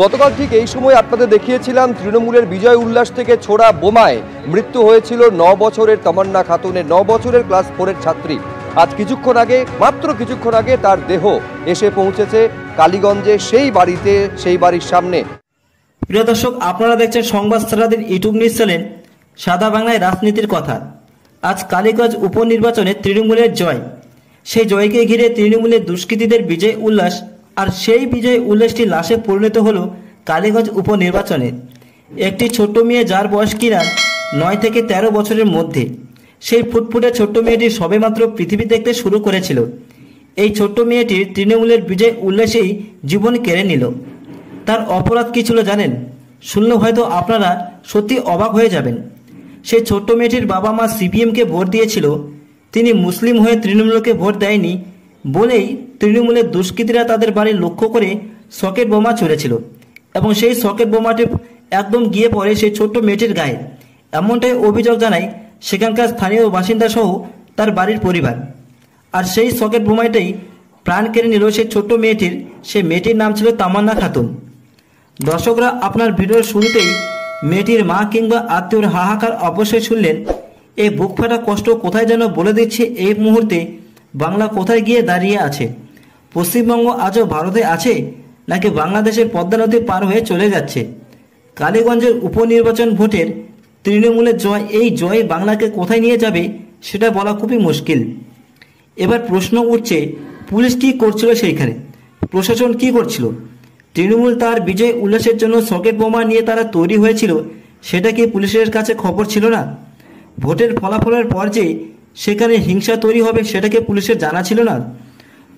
গতকাল ঠিক এই সময় আপনাদের দেখিয়েছিলাম তৃণমূলের বিজয় উল্লাস থেকে ছোড়া বোমায় মৃত্যু হয়েছিল 9 বছরের তামান্না খাতুনের, 9 বছরের ক্লাস 4-এর ছাত্রী। আজ মাত্র কিছুক্ষণ আগে তার দেহ এসে পৌঁছেছে কালীগঞ্জে সেই বাড়ির সামনে। প্রিয় দর্শক, আপনারা দেখছেন সংবাদ সারাদিন ইউটিউব নিউজ চ্যানেল সাদা বাংলায় রাজনীতির কথা। আজ কালীগঞ্জ উপনির্বাচনে তৃণমূলের জয়, সেই জয়কে ঘিরে তৃণমূলের দুষ্কৃতীদের বিজয় উল্লাস, আর সেই বিজয় উল্লাসটি লাশে পরিণত হলো কালীগঞ্জ উপনির্বাচনে। একটি ছোট্ট মেয়ে, যার বয়স কিনা 9 থেকে 13 বছরের মধ্যে, সেই ফুটফুটে ছোট্ট মেয়েটি সবেমাত্র পৃথিবী দেখতে শুরু করেছিল। এই ছোট্ট মেয়েটির তৃণমূলের বিজয় উল্লাসেই জীবন কেড়ে নিল। তার অপরাধ কী ছিল জানেন? শুনলে হয়তো আপনারা সত্যি অবাক হয়ে যাবেন। সেই ছোট্ট মেয়েটির বাবা মা সিপিএমকে ভোট দিয়েছিল, তিনি মুসলিম হয়ে তৃণমূলকে ভোট দেয়নি বলেই তৃণমূলের দুষ্কৃতীরা তাদের বাড়ি লক্ষ্য করে সকেট বোমা ছুড়েছিল, এবং সেই সকেট বোমাটি একদম গিয়ে পড়ে সেই ছোট্ট মেয়েটির গায়ে। এমনটাই অভিযোগ জানায় সেখানকার স্থানীয় বাসিন্দা সহ তার বাড়ির পরিবার। আর সেই সকেট বোমাটাই প্রাণ কেড়ে নিল সেই ছোট্ট মেয়েটির। সেই মেয়েটির নাম ছিল তামান্না খাতুন। দর্শকরা, আপনার ভিডিওর শুরুতেই মেয়েটির মা কিংবা আত্মীয়র হাহাকার অবশ্যই শুনলেন। এই বুক ফাটা কষ্ট কোথায় যেন বলে দিচ্ছে এই মুহূর্তে বাংলা কোথায় গিয়ে দাঁড়িয়ে আছে। পশ্চিমবঙ্গ আজও ভারতে আছে, নাকি বাংলাদেশের পদ্মা নদী পার হয়ে চলে যাচ্ছে? কালীগঞ্জের উপনির্বাচন ভোটের তৃণমূলের জয়, এই জয় বাংলাকে কোথায় নিয়ে যাবে সেটা বলা খুবই মুশকিল। এবার প্রশ্ন উঠছে, পুলিশ কী করছিল সেইখানে? প্রশাসন কী করছিল? তৃণমূল তার বিজয় উল্লাসের জন্য সকেট বোমা নিয়ে তারা তৈরি হয়েছিল, সেটা কি পুলিশের কাছে খবর ছিল না? ভোটের ফলাফলের পর যে সেখানে হিংসা তৈরি হবে সেটাকে পুলিশের জানা ছিল না?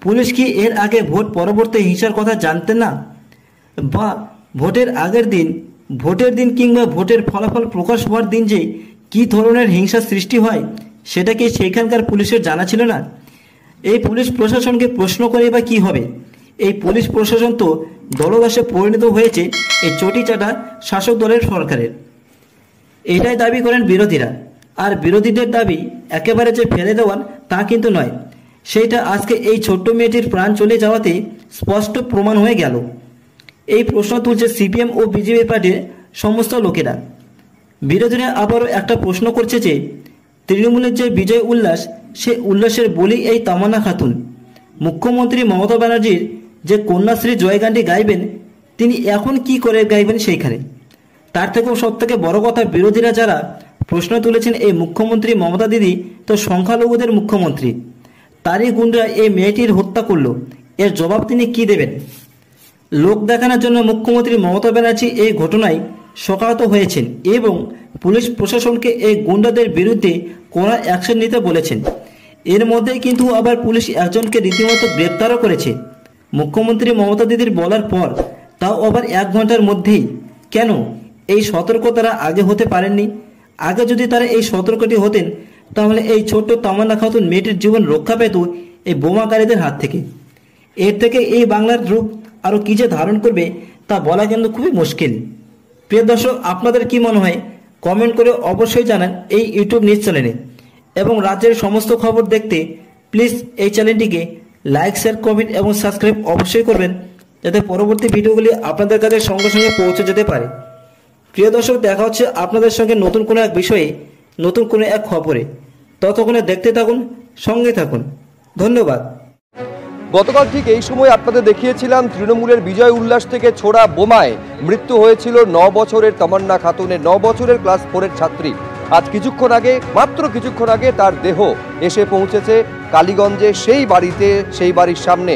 পুলিশ কি এর আগে ভোট পরবর্তী হিংসার কথা জানতেন না? বা ভোটের আগের দিন, ভোটের দিন কিংবা ভোটের ফলাফল প্রকাশ হওয়ার দিন যে কী ধরনের হিংসা সৃষ্টি হয় সেটা কি সেখানকার পুলিশের জানা ছিল না? এই পুলিশ প্রশাসনকে প্রশ্ন করে বা কী হবে? এই পুলিশ প্রশাসন তো দলদাসে পরিণত হয়েছে এই চটিচাটা শাসক দলের সরকারের। এটাই দাবি করেন বিরোধীরা। আর বিরোধীদের দাবি একেবারে যে ফেলে দেওয়ার তা কিন্তু নয়, সেইটা আজকে এই ছোট্ট মেয়েটির প্রাণ চলে যাওয়াতে স্পষ্ট প্রমাণ হয়ে গেল। এই প্রশ্ন তুলছে সিপিএম ও বিজেপি পার্টির সমস্ত লোকেরা। বিরোধীরা আবারও একটা প্রশ্ন করছে যে তৃণমূলের যে বিজয় উল্লাস, সে উল্লাসের বলি এই তামান্না খাতুন। মুখ্যমন্ত্রী মমতা ব্যানার্জির যে কন্যাশ্রী জয়গানটি গাইবেন, তিনি এখন কি করে গাইবেন সেইখানে? তার থেকেও সবথেকে বড় কথা, বিরোধীরা যারা প্রশ্ন তুলেছেন এই মুখ্যমন্ত্রী মমতা দিদি তো সংখ্যালঘুদের মুখ্যমন্ত্রী, তারই গুন্ডা এই মেয়েটির হত্যা করলো, এর জবাব তিনি কি দেবেন? লোক দেখানোর জন্য মুখ্যমন্ত্রী মমতা ব্যানার্জি এই ঘটনায় শোকাহত হয়েছেন এবং পুলিশ প্রশাসনকে এই গুন্ডাদের বিরুদ্ধে কড়া অ্যাকশন নিতে বলেছেন। এর মধ্যেই কিন্তু আবার পুলিশ একজনকে রীতিমতো গ্রেপ্তারও করেছে মুখ্যমন্ত্রী মমতা দিদির বলার পর, তাও আবার 1 ঘন্টার মধ্যেই। কেন এই সতর্ক তারা আগে হতে পারেননি? আগে যদি তারা এই সতর্কটি হতেন, তাহলে এই ছোট্ট তামান্না খাতুন মেয়েটির জীবন রক্ষা পেত এই বোমাকারীদের হাত থেকে। এর থেকে এই বাংলার রূপ আরও কী যে ধারণ করবে তা বলা কিন্তু খুবই মুশকিল। প্রিয় দর্শক, আপনাদের কি মনে হয় কমেন্ট করে অবশ্যই জানান এই ইউটিউব নিউজ চ্যানেলে। এবং রাজ্যের সমস্ত খবর দেখতে প্লিজ এই চ্যানেলটিকে লাইক, শেয়ার, কমেন্ট এবং সাবস্ক্রাইব অবশ্যই করবেন, যাতে পরবর্তী ভিডিওগুলি আপনাদের কাছে সঙ্গে সঙ্গে পৌঁছে যেতে পারে। প্রিয় দর্শক, দেখা হচ্ছে আপনাদের সঙ্গে নতুন কোনো এক বিষয়ে, নতুন কোনো এক খবরে। ততক্ষণে দেখতে থাকুন, সঙ্গে থাকুন। ধন্যবাদ। গতকাল ঠিক এই সময় আপনাদের দেখিয়েছিলাম তৃণমূলের বিজয় উল্লাস থেকে ছোড়া বোমায় মৃত্যু হয়েছিল 9 বছরের তামান্না খাতুনের, 9 বছরের ক্লাস 4-এর ছাত্রী। আজ মাত্র কিছুক্ষণ আগে তার দেহ এসে পৌঁছেছে কালীগঞ্জে সেই বাড়ির সামনে।